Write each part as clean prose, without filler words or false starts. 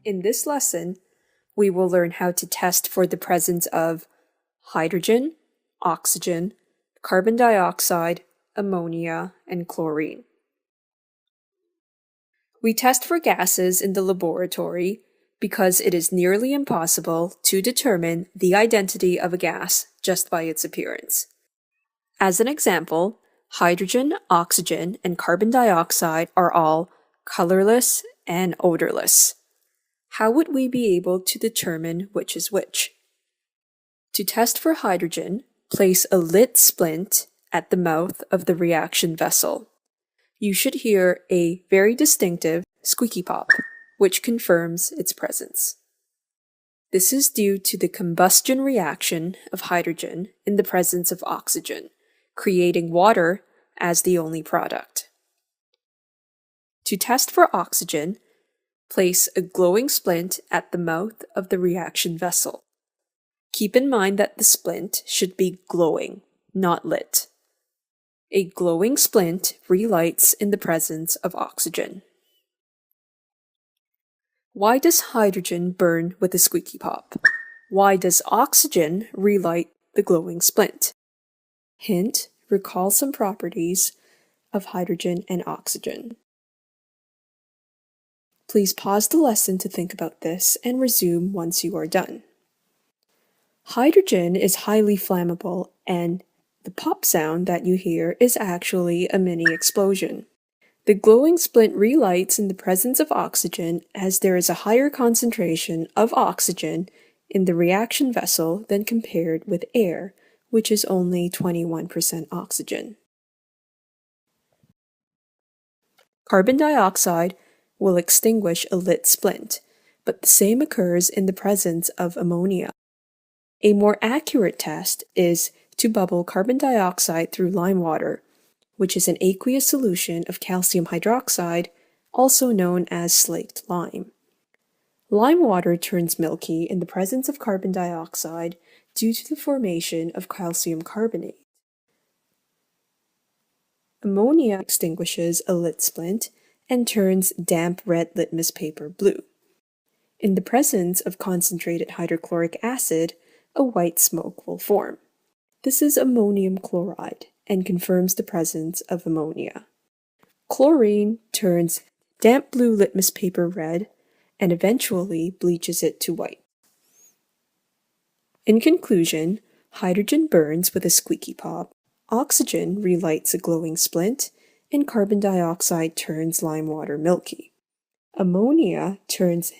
In this lesson, we will learn how to test for the presence of hydrogen, oxygen, carbon dioxide, ammonia, and chlorine. We test for gases in the laboratory because it is nearly impossible to determine the identity of a gas just by its appearance. As an example, hydrogen, oxygen, and carbon dioxide are all colorless and odorless. How would we be able to determine which is which? To test for hydrogen, place a lit splint at the mouth of the reaction vessel. You should hear a very distinctive squeaky pop, which confirms its presence. This is due to the combustion reaction of hydrogen in the presence of oxygen, creating water as the only product. To test for oxygen, place a glowing splint at the mouth of the reaction vessel. Keep in mind that the splint should be glowing, not lit. A glowing splint relights in the presence of oxygen. Why does hydrogen burn with a squeaky pop? Why does oxygen relight the glowing splint? Hint: recall some properties of hydrogen and oxygen. Please pause the lesson to think about this and resume once you are done. Hydrogen is highly flammable, and the pop sound that you hear is actually a mini explosion. The glowing splint relights in the presence of oxygen as there is a higher concentration of oxygen in the reaction vessel than compared with air, which is only 21% oxygen. Carbon dioxide will extinguish a lit splint, but the same occurs in the presence of ammonia. A more accurate test is to bubble carbon dioxide through lime water, which is an aqueous solution of calcium hydroxide, also known as slaked lime. Lime water turns milky in the presence of carbon dioxide due to the formation of calcium carbonate. Ammonia extinguishes a lit splint and turns damp red litmus paper blue. In the presence of concentrated hydrochloric acid, a white smoke will form. This is ammonium chloride and confirms the presence of ammonia. Chlorine turns damp blue litmus paper red and eventually bleaches it to white. In conclusion, hydrogen burns with a squeaky pop, oxygen relights a glowing splint, and carbon dioxide turns lime water milky. Ammonia turns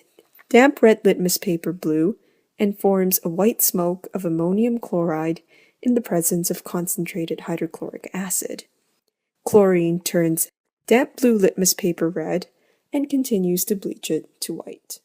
damp red litmus paper blue and forms a white smoke of ammonium chloride in the presence of concentrated hydrochloric acid. Chlorine turns damp blue litmus paper red and continues to bleach it to white.